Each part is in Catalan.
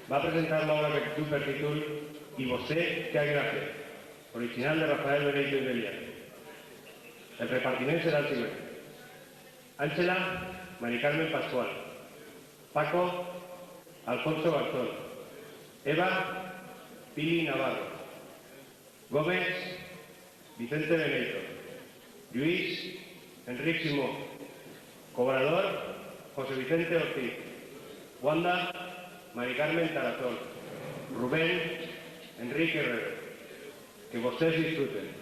va presentar l'obra per títol I vostè què haguera fet, original de Rafael Benito i Delia. El repartiment serà el següent. Ángela, Mari Carmen Pascual. Paco, Alfonso Garzón. Eva, Pili Navarro. Gómez, Vicente Benito. Lluís, Enric Simó. Cobrador, José Vicente Ortiz. Wanda, Mari Carmen Tarazón. Rubén, Enrique Herrero. Que vostès disfruten.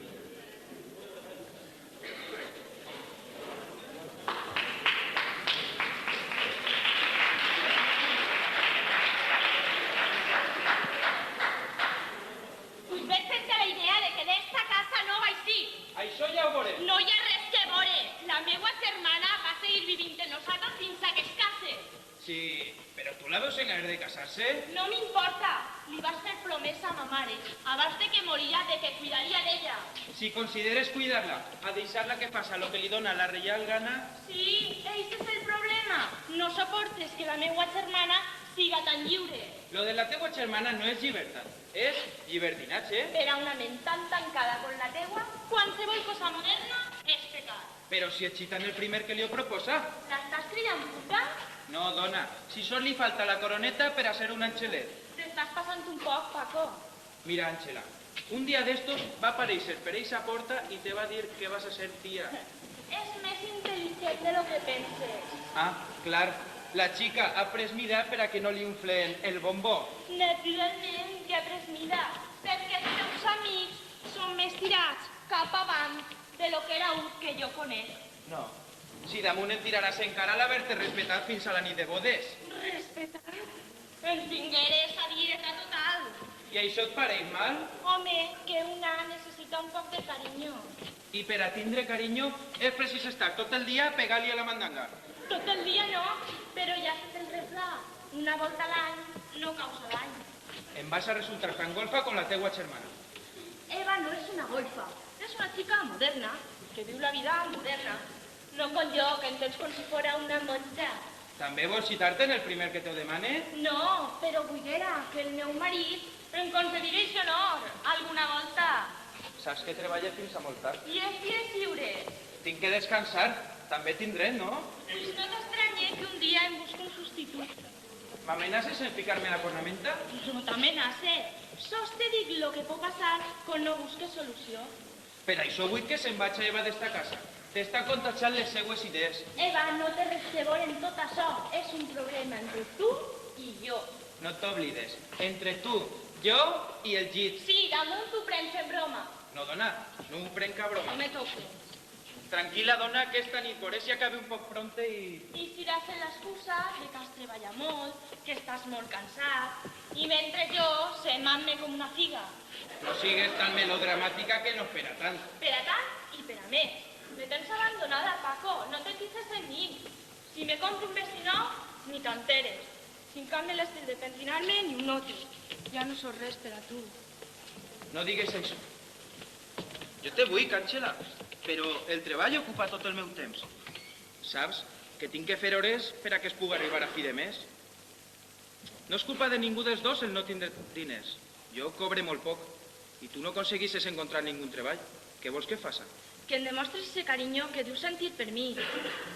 Sí, però tu la veus en ganes de casar-se? No m'importa. Li vas fer promesa a ma mare, abans de que moria, de que cuidaria d'ella. Si consideres cuidar-la, a deixar-la que faça lo que li dona la reial gana... Sí, ese és el problema. No soportes que la meua germana siga tan lliure. Lo de la teua germana no és llibertat, és llibertinatge. Per a una ment tan tancada com la teua, qualsevol cosa moderna és pecat. Però si ets xitant el primer que li ho proposa. L'estàs cridant puta? No, dona, si sol li falta la coroneta per a ser un angelet. T'estàs passant un poc, Paco. Mira, Ángela, un dia d'estos va aparèixer per eixa porta i te va dir que vas a ser tia. És més intel·ligent de lo que penses. Ah, clar, la xica ha pres mida per a que no li inflen el bombó. Naturalment que ha pres mida, perquè els teus amics són més tirats cap avant de lo que era un que jo conec. No, si damunt et tiraràs encara l'haver-te respetat fins a la nit de bodes. Respetat? En tingueres a dieta total. I això et pareix mal? Home, que una necessita un poc de carinyo. I per a tindre carinyo és precís estar tot el dia pegant-li a la mandanga. Tot el dia no, però ja has el refrà. Una volta a l'any no causa dany. Em vas a resultar tan golfa com la teua germana. Eva no és una golfa, és una xica moderna, que viu la vida moderna. No com jo, que entens com si fora una monja. També vols citar-te en el primer que te ho demane? No, però vullera que el meu marit em concedira aquest honor alguna volta. Saps que treballa fins a molt tard. I els dies lliures? Tinc que descansar. També tindré, no? Pues no t'estranye que un dia em busco un substitut. M'amenaces en ficar-me a la cornamenta? No t'amenace. Sos te dic lo que pot passar quan no busques solució. Per això vull que se'n vaig a Eva d'esta casa. T'està contagiant les seues idees. Eva, no té res de veure en tot això. És un problema entre tu i jo. No t'oblides. Entre tu, jo i el llit. Sí, damunt t'ho prens en broma. No, dona, no ho prenc a broma. No me toques. Tranquil·la, dona, aquesta nit veuré si acabi un poc pronte i... I si has fet l'excusa de que has treballat molt, que estàs molt cansat, i mentre jo se mamme com una figa. No sigues tan melodramàtica que no és per a tant. Per a tant i per a més. Me tens abandonada, Paco, no te fixes en mi. Si me compro un vestit nou, ni t'enteres. Si em canvi l'estil de pentinar-me, ni ho noto. Ja no sóc res per a tu. No digues això. Jo te vull, Ángela, però el treball ocupa tot el meu temps. Saps que tinc que fer hores per a que es pugui arribar a fi de mes? No és culpa de ningú dels dos el no tindre diners. Jo cobre molt poc i tu no aconseguisses encontrar ningú treball. Què vols que faça? Que em demostres ese carinyo que dius sentir per mi.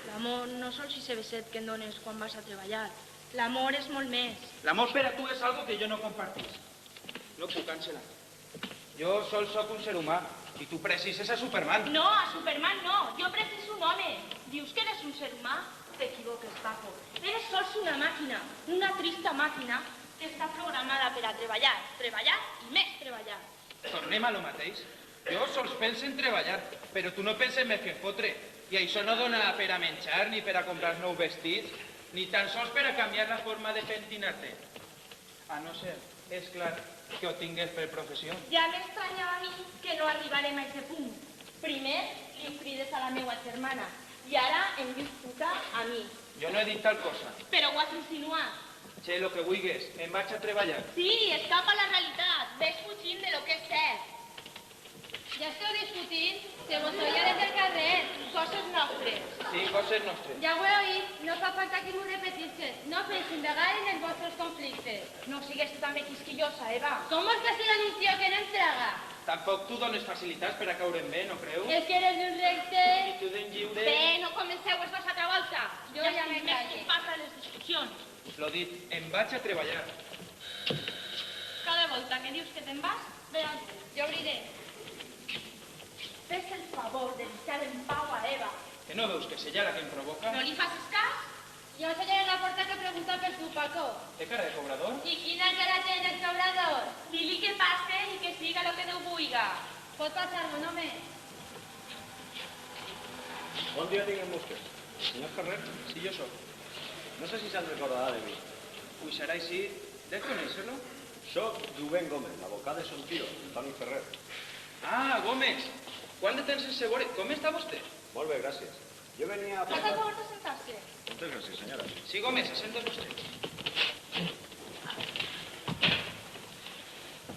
L'amor no sols ese beset que em dones quan vas a treballar. L'amor és molt més. L'amor per a tu és algo que jo no compartís. No puc, Ángela. Jo sol sóc un ser humà i tu precises a Superman. No, a Superman no. Jo preciso un home. Dius que eres un ser humà? T'equivoques, Paco. Eres sols una màquina, una trista màquina que està programada per a treballar, treballar i més treballar. Tornem a lo mateix. Jo sols penso en treballar, però tu no penses més que en fotre. I això no dona per a menjar, ni per a comprar nous vestits, ni tan sols per a canviar la forma de pentinar-te. A no ser, és clar, que ho tingués per professió. Ja m'estranyava a mi que no arribarem a aquest punt. Primer li crides a la meva germana i ara em dius puta a mi. Jo no he dit tal cosa. Però ho has insinuat. Che, lo que vulguis, em vaig a treballar. Sí, escapa la realitat. Ves fugint de lo que és cert. Ja esteu discutint? Se vos oia des del carrer. Coses nostres. Sí, coses nostres. Ja ho he oït. No fa falta que m'ho repetisses. No fes indagar en els vostres conflictes. No sigues tan quisquillosa, Eva. Com vols que siga un tio que no ens traga? Tampoc tu dones facilitats per a caure bé, no creu? És que eres un recte. Actitud en lliure. Bé, no comenceu esta altra volta. Jo ja me estic més calle. ocupada a les discussions. Lo dit, em vaig a treballar. Cada volta que dius que te'n vas, ve a tu. Jo obriré. Fes el favor de deixar en pau a Eva. Que no veus que és ella la que em provoca? No li facis cas? Jo ensenyaré la porta que pregunta per tu, Paco. Té cara de cobrador? I quina cara té el cobrador? Dili que passe i que siga lo que Déu vulga. Pot passar mon home? Bon dia tinguem vostès. Senyor Ferrer? Sí, jo sóc. No sé si se'n recordarà de mi. Ui, serà així. Dec conèixer-lo? Soc Rubén Gómez, l'abocat de son tio, Toni Ferrer. Ah, Gómez. Quant de temps sense veure? Com està vostè? Molt bé, gràcies. Jo venia a Fas el parlar... favor de sentar-se. Moltes gràcies, senyora. Sí, Gómez, assenta vostè.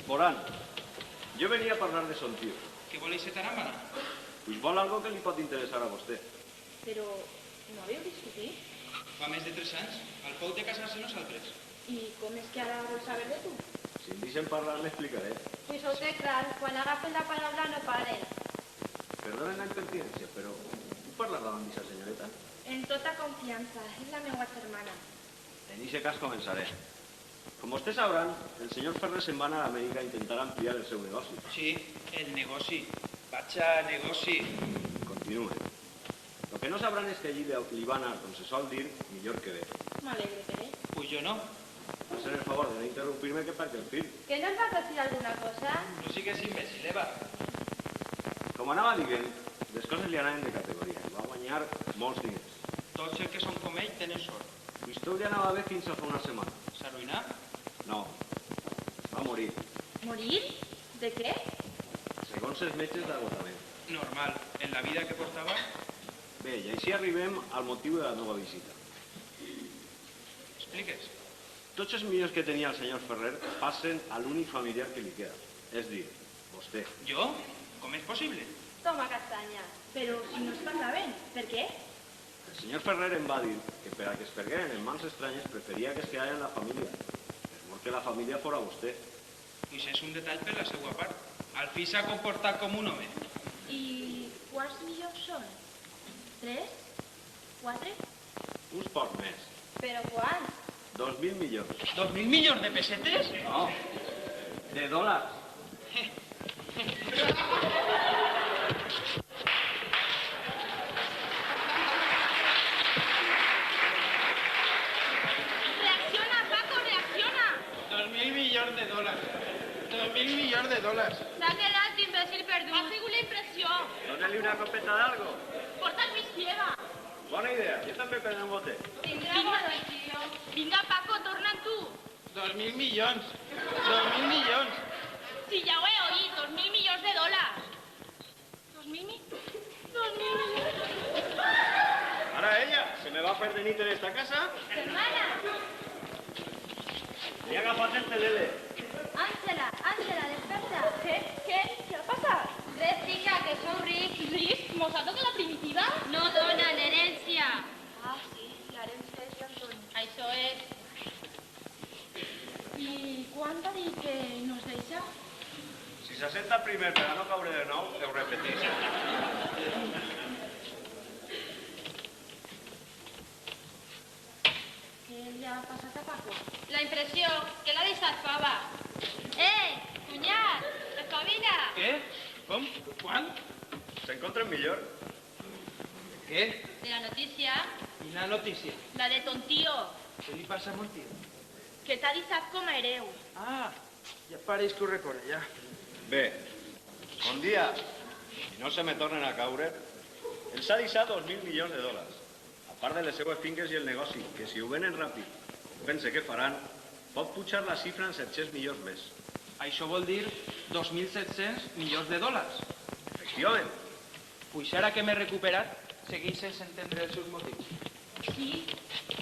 Moran, jo venia a parlar de son tio. Què vol ser tan amana? Pues vol algo que li pot interessar a vostè. Però no havíeu discutit? Fa més de 3 anys. Al pou de casar-se nosaltres. I com és que ara vols saber de tu? Si em deixen parlar, m'explicaré. Pues ho té clar. Quan agafen la paraula no paren. Perdonen la impertinència, però puc parlar davant d'aquesta senyoreta? En tota confiança. És la meva germana. En aquest cas començaré. Com vostès sabran, el senyor Ferrer se'n va anar a Amèrica a intentar ampliar el seu negoci. Sí, el negoci. Vaig a negoci. Continue. El que no sabran és que allí li va anar, com se sol dir, millor que bé. M'alegre per ell. Pues jo no. Facen el favor de no interrompir-me que perquè el fil. Que no ens vas decir alguna cosa? No sigues imbècil, Eva. Com anava dient, les coses li anaven de categoria i va guanyar molts diners. Tots els que són com ell tenen sort. L'història anava bé fins a fa una setmana. S'arruïnà? No, va morir, Morir? De què? segons els metges d'agotament. Normal. En la vida que portava, Bé, i així arribem al motiu de la nova visita. expliques. Tots els millors que tenia el senyor Ferrer passen a l'únic familiar que li queda, és dir, vostè. Jo? Com és possible? Toma castanya. Però si no es parlaven, per què? El senyor Ferrer em va dir que per a que es pergueren en mans estranyes preferia que es quedara en la família, per molt que la família fora vostè. Pues és un detall per la seva part. Al fi s'ha comportat com un home. I quants milions són? 3? 4? Uns pocs més. Però quan? 2.000 milions. 2.000 milions de pessetes? No, de dòlars. Reacciona, Paco, reacciona! 2.000 milions de dòlars. 2.000 milions de dòlars. S'ha quedat imbècil Ha perdut. sigut la impressió. Dóna-li una copeta d'algo. Porta el whisky, Eva. Bona idea, jo també prendré un bote. Tindrà bona, tio. Vinga, Paco, torna tu. 2.000 milions. 2.000 milions. Si ja ho he oít, 2.000 milions de dòlars. 2.000 milions? 2.000 milions? Ara ella se me va a fer de nit en esta casa. Germana! Li ha agafat el telele. Àngela, Àngela, desperta. Què ha passat? Res, tica, que sou rics. Riz, mos ha tocat la primitiva? No dona l'herència. Ah, sí, l'herència és d'Antoni. Això és... I quan va dir que no es deixa? Si s'assenta primer per a no caure de nou, ho repetís. Què li ha passat a Paco? La impressió que l'ha deixat fava. Cunyat, espavila. Què? Com? Quan? S'encontren millor? Què? De la notícia, Quina notícia? La de ton tio, Què li passa a mon tio? que t'ha deixat com a hereu. Ah, ja pareix que ho recorda, ja. Bé, un dia, si no se me tornen a caure, els ha deixat 2.000 milions de dòlars, a part de les seues finques i el negoci, que si ho venen ràpid, pense que faran, pot pujar la xifra en 700 milions més. Això vol dir 2.700 milions de dòlars. Efectivament. Pues ara que m'he recuperat, segueix sense entendre els seus motius. Sí,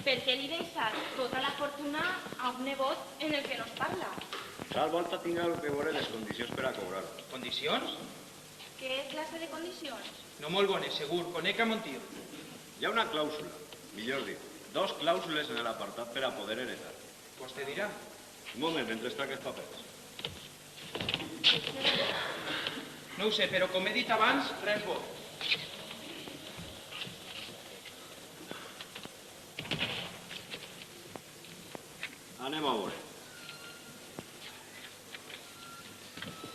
perquè li deixat tota la fortuna a un nebot en el que no es parla. Tal volta tinga que veure les condicions per a cobrar. Condicions? Què classe de condicions? No molt bones, segur. Conec a mon tio. Hi ha una clàusula, millor dit, 2 clàusules en l'apartat per a poder heretar. Vostè dirà. Un moment, mentre està aquests papers. No ho sé, però com he dit abans, res bo. Anem a veure.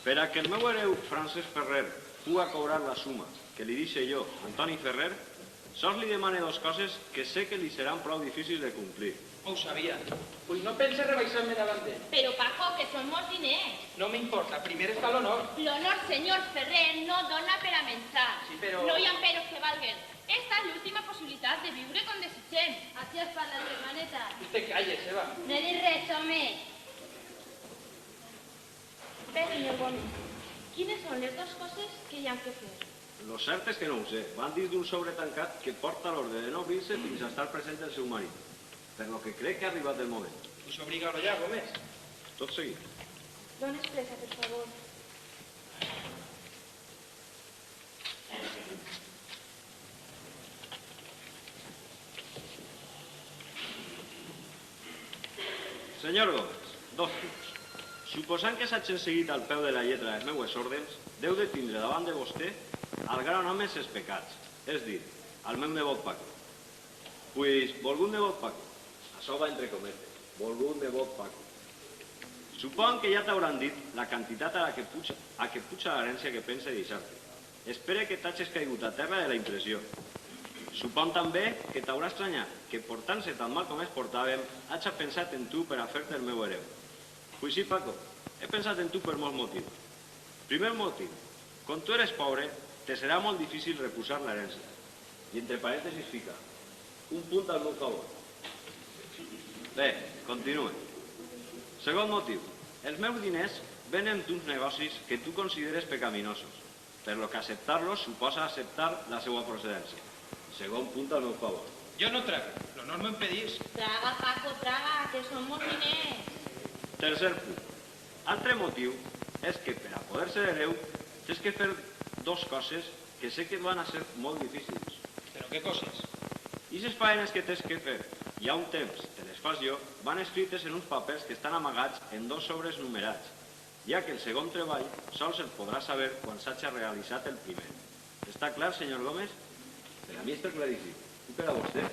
Per a que el meu hereu, Francesc Ferrer, puga cobrar la suma que li dixe jo, Antoni Ferrer, sols li demane 2 coses que sé que li seran prou difícils de complir. Ho sabia. Pues no pense rebaixar-me davant d'ell. Pero Paco, que son molts diners. No m'importa, primer està l'honor. L'honor, senyor Ferrer, no dona per a menjar. Sí, però... No hi ha peros que valguen. Esta és l'última possibilitat de viure com desitgem. Així es parla, germaneta. Usted calle, Seba. No he dit res, home. Bé, senyor Gómez, quines són les 2 coses que hi ha que fer? Lo cert és que no ho sé. Van dins d'un sobre tancat que porta l'ordre de no obrir-se fins a estar present el seu marit. Per lo que crec que ha arribat el moment. Us obliga-lo ja, Gómez. Tot seguit. Dones pressa, per favor. Senyor Gómez, 2 punts. Suposant que s'hagin seguit al peu de la lletra les meues ordres, deu de tindre davant de vostè al gran home ses pecats, és dir, al meu nebot Paco. Pues, volgut nebot Paco, això va entre cometes, volgut nebot Paco. Supon que ja t'hauran dit la quantitat a que puja l'herència que pensa deixar-te. Espere que t'hagis caigut a terra de la impressió. Supon també que t'haurà estranyat que, portant-se tan mal com es portàvem, hagi pensat en tu per a fer-te el meu hereu. Pues sí, Paco, he pensat en tu per molts motius. Primer motiu, quan tu eres pobre, te serà molt difícil refusar l'herència. I entre parèntesis fica, un punt al meu favor. Bé, continue. Segon motiu, els meus diners venen d'uns negocis que tu consideres pecaminosos, per lo que acceptar-los suposa acceptar la seva procedència. Segon punt al meu favor. Jo no trago, l'honor m'ho impedís. Traga, Paco, traga, que són molts diners. Tercer punt. Altre motiu és que per a poder ser hereu tens que fer 2 coses que sé que van a ser molt difícils. Però què coses? I les faenes que tens que fer, hi ha un temps, te les fas jo, van escrites en uns papers que estan amagats en 2 sobres numerats, ja que el segon treball sols el podrà saber quan s'hagi realitzat el primer. Està clar, senyor Gómez? Per a mi està claríssim. I per a vostè?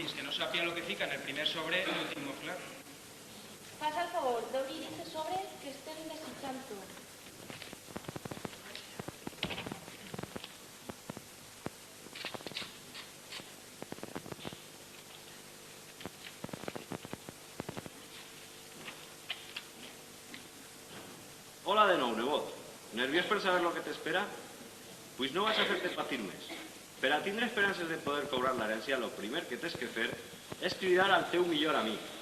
Fins que no sàpia el que fica en el primer sobre, no ho tinc molt clar. Fas el favor d'obrir aquest sobre que estem desitjant tu. Hola de nou, nebot. Nerviós per saber lo que t'espera? Pues no vas a fer-te patir més. Per a tindre esperances de poder cobrar l'herència, lo primer que tens que fer és cridar al teu millor amic.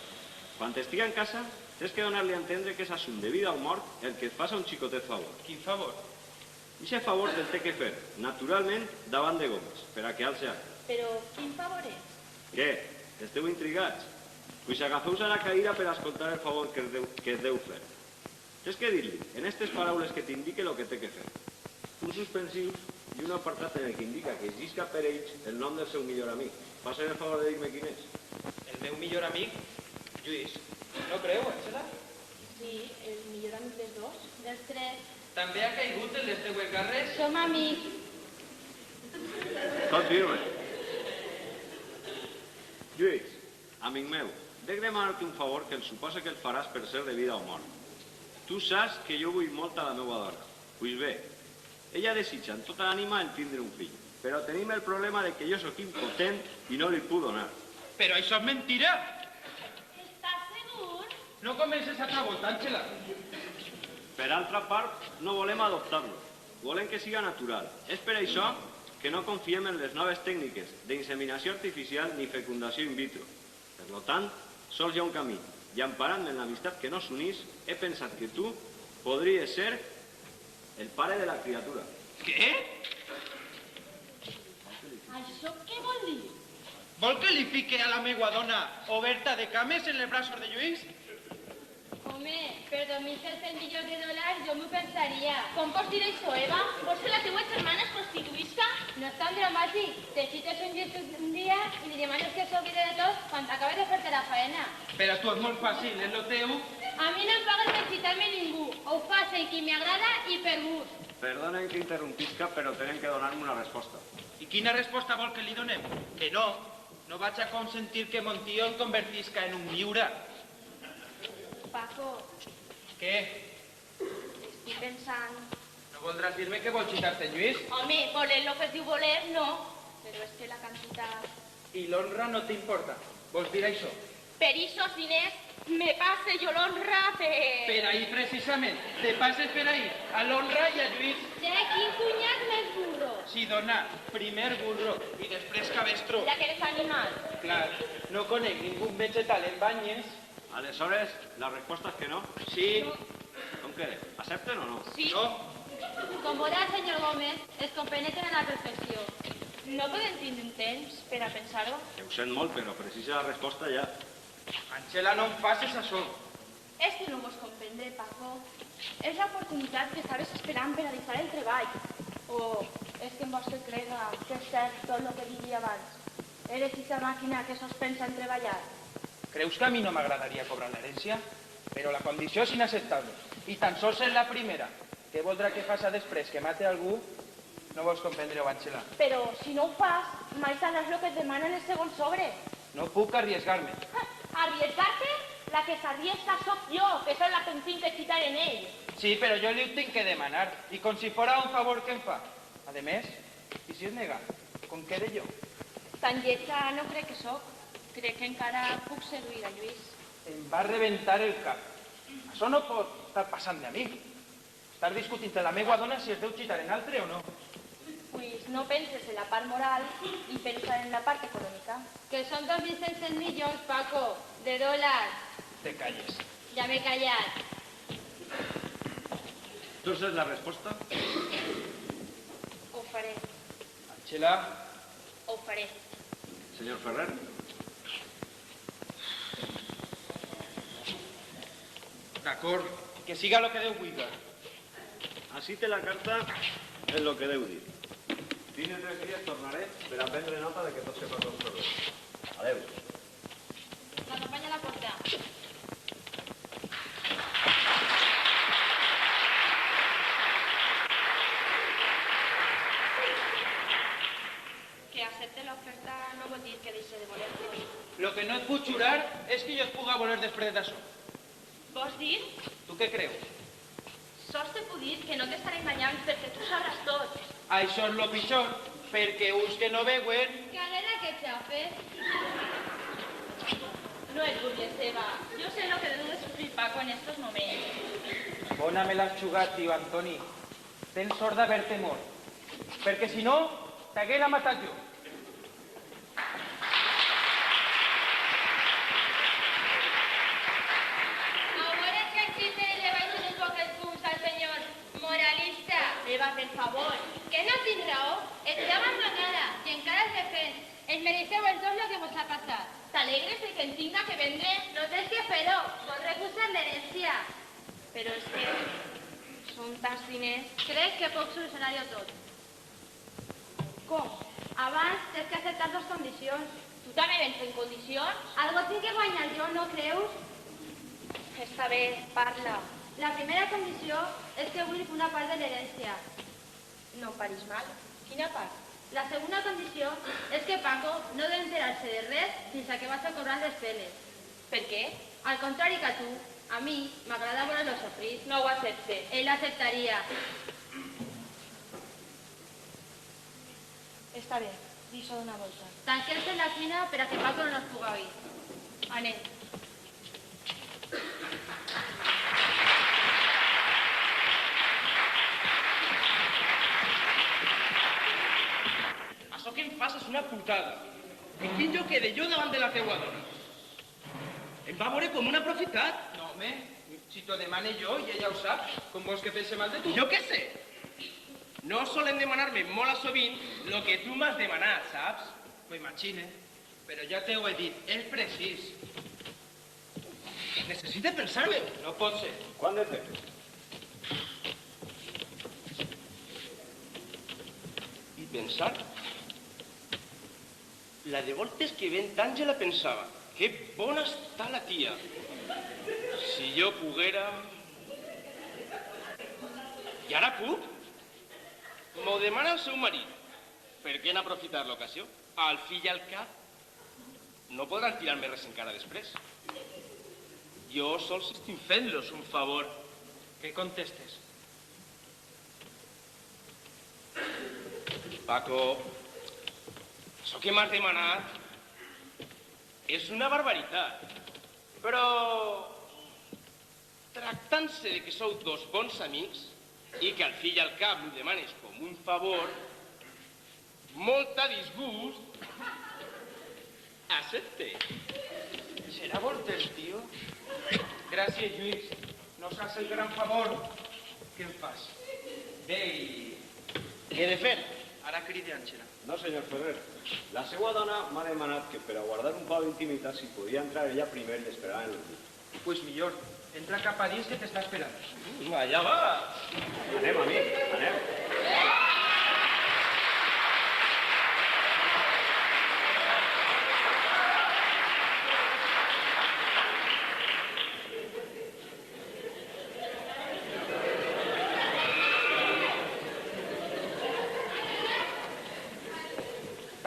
Quan t'estiga en casa, tens que donar-li a entendre que és assumpte de vida o mort el que et fas a un xicotet favor. Quin favor? Ixe favor te'l té que fer, naturalment, davant de Gómez, per a que alce acte. Però quin favor és? Què? Esteu intrigats? Pues agafeu-vos a la cadira per escoltar el favor que es deu fer. Tens que dir-li, en aquestes paraules que t'indique el que té que fer. Uns suspensius i un apartat en el que indica que llisca per ells el nom del seu millor amic. Passa el favor de dir-me quin és. El meu millor amic, Lluís. No creu, Àngela? Sí, el millor amic dels 2. Dels 3. També ha caigut el dels teues garres? Som amics. Confirme. Lluís, amic meu, dec demanar-te un favor que el suposa que el faràs per ser de vida o mort. Tu saps que jo vull molt a la meva dona. Pues bé, ella desitja en tota l'ànima el tindre un fill, però tenim el problema de que jo sóc impotent i no li puc donar. Però això és mentira! Estàs segur? No comences a cabotar, Àngela. Per altra part, no volem adoptar-lo. Volem que siga natural. És per això que no confiem en les noves tècniques d'inseminació artificial ni fecundació in vitro. Per tant, sols hi ha un camí. I emparant-me en l'amistat que no s'unís, he pensat que tu podries ser el pare de la criatura. Què? Això què vol dir? Vol que li fique a la meua dona oberta de cames en els braços de Lluís? Home, per 2.700 milions de dòlars jo m'ho pensaria. Com pots dir això, Eva? Vols que la teua germana es prostituïsca? No és tan dramàtic. Te xites un gest un dia i li demanes que s'oblide de tot quan t'acabes de fer-te la faena. Per a tu és molt fàcil, és lo teu. A mi no em pagues per xitar-me ningú. Ho faig el qui m'agrada i per gust. Perdonen que interrompisca, però tenen que donar-me una resposta. I quina resposta vol que li donem? Que no. No vaig a consentir que mon tio em convertisca en un miura. Paco, Què? estic pensant... No voldràs dir-me que vol xitar-te, Lluís? Home, voler el que es diu voler, no. Però és que la quantitat... I l'honra no t'importa. Vols dir això? Per ixos diners me passe jo l'honra Per ahí, precisament. Te passes per ahí, a l'honra i a Lluís. Sé quin cunyat més burro. Sí, dona, primer burro i després cabestro. Ja que eres animal. Clar, no conec ningú vegetal en banyes. Aleshores, la resposta és que no. Sí, Com queda? Accepten o no? Sí. no. Com veurà, senyor Gómez, es compenetren a la perfecció. No podem tindre un temps per a pensar-ho? Ho sent molt, però precisa la resposta ja. Angela, no em facis això. És que no vols comprendre, Paco. És l'oportunitat que estaves esperant per a deixar el treball. O és que em vols que crega que és cert tot el que diria abans. Eres aquesta màquina que sos pensa en treballar. Creus que a mi no m'agradaria cobrar l'herència? Però la condició és inacceptable. I tan sols és la primera. Què voldrà que faci després? Que mate algú? No vols comprendre-ho, Angela. Però si no ho fas, mai sabràs el que et demanen el segon sobre. No puc arriesgar-me. Arriesgar-te? La que s'arriesga sóc jo, que soc la que em tinc que xitar en ell. Sí, però jo li ho tinc que demanar. I com si fora un favor que em fa. A més, i si es nega, com quede jo? Tan lletja no crec que sóc. Crec que encara puc seduir a Lluís. Em va rebentar el cap. Això no pot estar passant a mi. Estar discutint amb la meva dona si es deu xitar en altre o no. Pues no penses en la part moral i pensa en la part econòmica. Que són 2.700 milions, Paco, de dòlars. Te calles. Ja m'he callat. Entonces, la resposta? Ho faré, Angela, ho faré. Senyor Ferrer? d'acord, que siga lo que Déu vulgui. Així té la carta en lo que deu dir. Dins de 3 dies tornaré per a prendre nota de que tot se fa com tot bé. Adéu. M'acompanya a la porta. Que accepte l'oferta no vol dir que deixi de voler-te. Lo que no et puc jurar és que jo es puga voler després d'això. Vols dir? Tu què creus? Sols te puc dir que no t'estaré enganyant perquè tu sabràs tot. Això és lo pitjor, perquè uns que no veuen... Que a veure què xafes. No et burles, Eva. Jo sé lo que deu de sofrir Paco en estos moments. Bona me l'has jugat, tio Antoni. Tens sort d'haver-te mort. Perquè si no, t'haguera matat jo. Ahora es que existe le vais a un poc els punts al senyor moralista. Eva, per favor. Que no tinc raó? Estic abandonada i encara es defèn. Es mereixeu els dos lo que vos ha passat. T'alegres de que en tinga que vendre? No tens que fer-ho. Vos recusar l'herència. Però és que són tants diners. Crec que puc solucionar-ho tot. Com? Abans tens que acceptar dos condicions. Tu també vens en condicions? Algo tinc que guanyar jo, no creus? Està bé, parla. La primera condició és que vull una part de l'herència. No paris mal. Quina part? La segona condició és que Paco no deu enterar-se de res fins a que vas a cobrar les peles. Per què? Al contrari que tu, a mi m'agrada veure-lo sofrir. No ho accepte. Ell acceptaria. Està bé, deixa d'una volta. Tanquem-se en la cuina per a que Paco no nos puga oir. Anem. Això que em fas és una putada. En quin lloc quede jo davant de la teua dona? Em va veure com un aprofitat. No, home, si t'ho demane jo i ella ho sap, com vols que pense mal de tu? Jo què sé? No solen demanar-me molt a sovint el que tu m'has demanat, saps? M'ho imagine, però ja t'ho he dit, és precís. Necessite pensar-me. No pot ser. Quan de fer? I pensar? La de voltes que ven Àngela pensava, que bona està la tia. Si jo poguera... I ara puc? M'ho demana el seu marit. Per què n'aprofitar l'ocasió? Al fill i al cap no podran tirar-me res encara després. Jo sols estic fent-los un favor. Què contestes? Paco, això que m'has demanat és una barbaritat. Però, tractant-se de que sou dos bons amics i que al fill i al cap m'ho demanes com un favor, molt a disgust, accepte. Serà Voltes, tio? Gràcies, Lluís. No saps el gran favor que em fas. Bé, i què he de fer? Ara cridi Àngela. No, senyor Ferrer. La seva dona m'ha demanat que per a guardar un pau d'intimitat si podia entrar ella primer i esperar en el llit. Pues millor, entra cap a dins que t'està esperant. Allà va. Anem, amic, anem.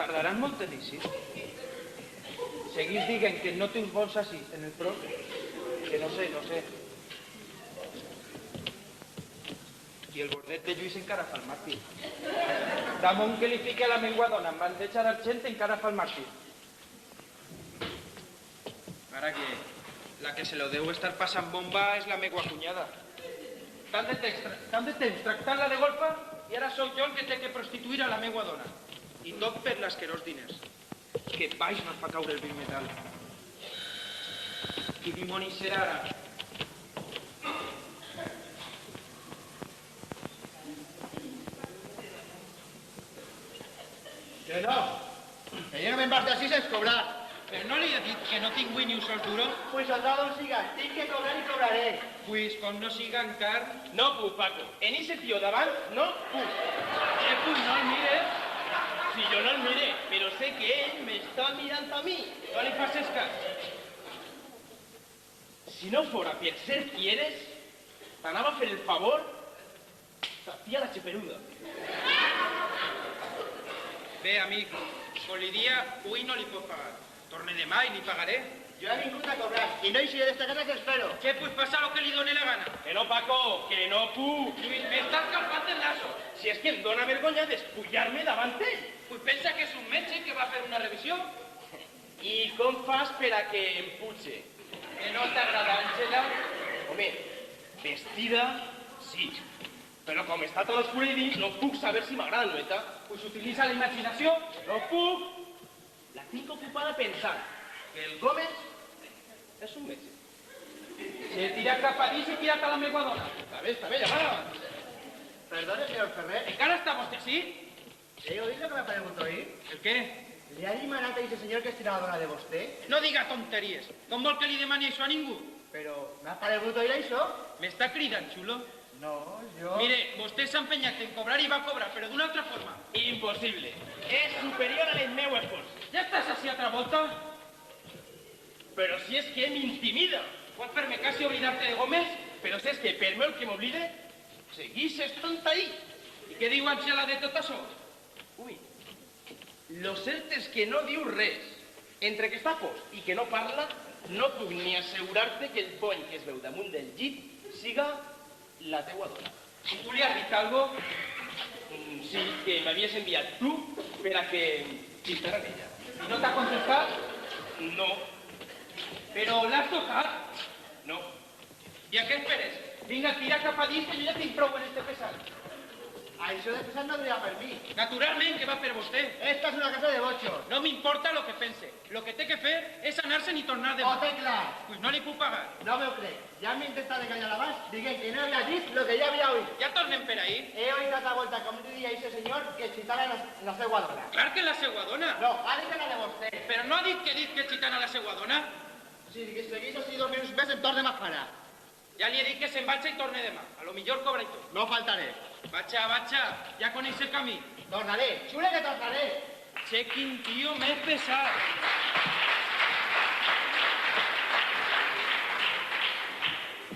Tardaran molt en eixir. Seguís dient que no tens vols així, en el prop. Que no sé. I el bordet de Lluís encara fa el màrtir. Damunt que li fique a la meua dona amb bandeja d'argent encara fa el màrtir. Ara que la que se lo deu estar passant bomba és la meua cunyada. Tant de temps tractant-la de golfa i ara sóc jo el que té que prostituir a la meua dona. I tot per l'esquerós diners. Que baix no fa caure el vil metal. Qui dimoni serà ara? Que no, que jo no me'n vas d'ací sense cobrar. Però no li he dit que no tinc ni un sol duro? Pues soldado siga, tinc que cobrar i cobraré. Pues com no siga encara... No puc, Paco. En ese tío davant no puc. Pues no el mires. Si jo no el mire, però sé que ell m'està mirant a mi. No li facis cas. Si no fora per ser qui eres, t'anava a fer el favor ta tia la xeperuda. Bé, amic, com li dia, avui no li puc pagar. Torne demà i li pagaré. Jo he vingut a cobrar i no eixiré d'esta casa que espero. Què, pues passa lo que li doni la gana. Que no, Paco, que no puc. Lluís, m'estàs calfant el lazo. Si és que em dóna vergonya despullar-me davant ell. Pues pensa que és un metge que va fer una revisió. I com fas per a que em putxe? Que no t'agrada, Àngela? Home, vestida, sí. Però com està tot oscur i dins, no puc saber si m'agrada o no. Pues utilitza la imaginació. No puc. La tinc ocupada pensant que el Gómez és un metge. Si el tira cap a dins i tira't a la meua dona. Està bé, llamada. Perdone, señor Ferrer. Encara està vostè així? ¿He oído lo que me preguntó ahí? El què? ¿Le ha demanat a ese señor que es tiradora de vostè? No diga tonteries. Com vol que li demani això a ningú? Però m'ha paregut oír això? M'està cridant, xulo? No, jo... Mire, vostè s'ha empenyat en cobrar i va cobrar, però d'una altra forma. Impossible. És superior a les meues forces. Ja estàs així altra volta? Però si és que m'intimida. Pots fer-me cas i oblidar-te de Gómez? Però si és que per molt que m'oblide, seguís estant ahí. I què diu Àngela de tot això? Ui, lo cert és que no diu res. Entre que està fos i que no parla, no puc ni assegurar-te que el pony que es veu damunt del llit siga la teua dona. I tu li has dit algo? Sí, que m'havies enviat tu per a que xistara en ella. I no t'ha contestat? No, Però l'has tocat? no. I a què esperes? Vinga, tira cap a dins que jo ja tinc prou en este pesat. Això de pesar no duria per mi. Naturalment que va per vostè. Esta es una casa de bochos. No m'importa lo que pense. Lo que té que fer és anar-se'n i tornar demà. Ho té clar. Pues no li puc pagar. No me ho crec. Ja m'he intentat enganyar abans, diguent que no havia dit lo que ja havia oít. Ja tornem per ahí. He oít altra volta, com li diria ese senyor, que xitara la seva dona. Clar que la seua dona. No, ha dit que la de vostè. Però no ha dit que xitana la seua dona. Si seguís així 2 minuts més em tornem a parar. Ja li he dit que se'n vaig i torne demà. A lo millor cobra i tot. No faltaré. Vaig, ja coneix el camí. Tornaré, xule que tornaré. Che, quin tio més pesat.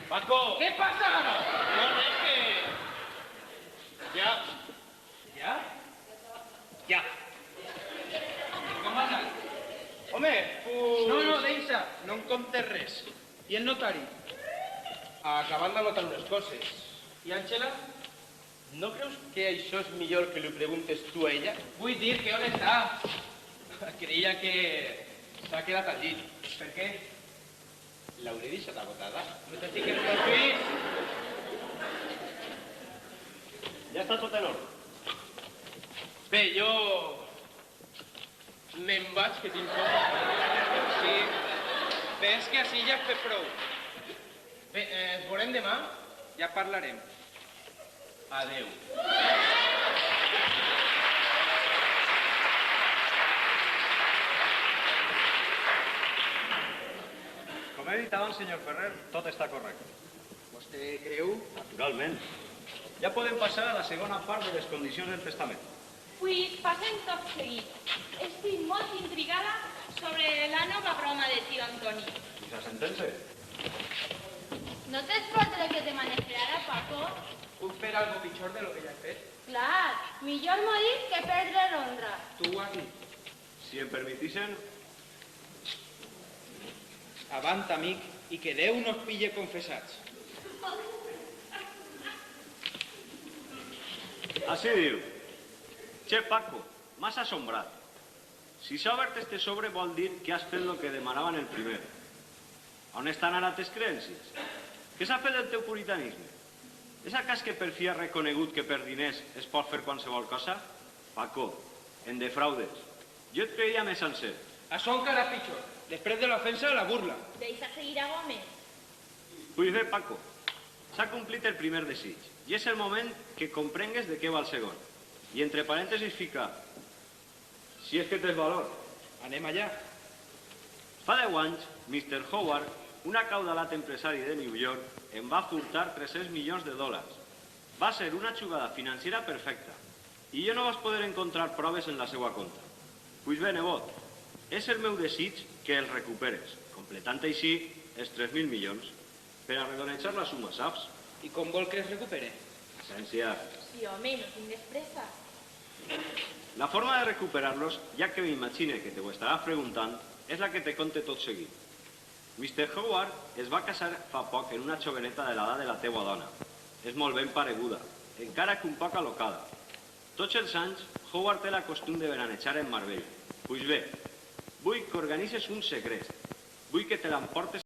Paco, Què passa, ara? no res que... Ja, Ja? ja. Com va anar? Home, pues... No, deixa, no em comptes res. I el notari? Acabant d'anotar unes coses. I Àngela? No creus que això és millor que li preguntes tu a ella? Vull dir que on està? Creia que s'ha quedat al llit. Per què? L'hauré deixat agotada? No te fiques en els fills. Ja està tot en ordre. Bé, jo... me'n vaig, que tinc coses. Sí. Ves que així ja has fet prou. Bé, ens veurem demà? Ja parlarem. Adeu. Com he dit abans, senyor Ferrer, tot està correcte. Vostè creu? Naturalment. Ja podem passar a la segona part de les condicions del testament. Pues passem tot seguit. Estic molt intrigada sobre la nova broma de tio Antoni. I la sentència? No t'explotaré que te manejaré ara, Paco? Puc fer algo pitjor de lo que ja he fet? Clar, millor morir que perdre l'honra. Tu ho has dit. Si em permetissen, Avant, amic, i que Déu no es pille confessats. així diu. Che, Paco, m'has assombrat. Si s'ha obert este sobre vol dir que has fet el que demanaven el primer. On estan ara tes creences? Què s'ha fet del teu puritanisme? És acàs que per fi has reconegut que per diners es pot fer qualsevol cosa? Paco, em defraudes. Jo et creia més sencer. Això encara pitjor. Després de l'ofensa, la burla. Deixa seguir a Gómez. Pues bé, Paco, s'ha complit el primer desig i és el moment que comprengues de què va el segon. I entre parèntesis fica, si és que tens valor. Anem allà. Fa 10 anys, Mr. Howard, un acaudalat empresari de New York, em va furtar 300 milions de dòlars. Va ser una jugada financera perfecta i jo no vas poder encontrar proves en la seva compta. Pues bé, nebot, és el meu desig que els recuperes, completant així els 3.000 milions, per a redonejar la suma, saps? I com vol que es recupere? Essència. Sí, home, no tingues pressa. La forma de recuperar-los, ja que m'imagine que te ho estaràs preguntant, és la que te conte tot seguit. Mr. Howard es va casar fa poc en una joveneta de l'edat de la teua dona. És molt ben pareguda, encara que un poc alocada. Tots els anys, Howard té la costum de veranejar en Marbella. Pues bé, vull que organitzes un segrest. Vull que te l'emportes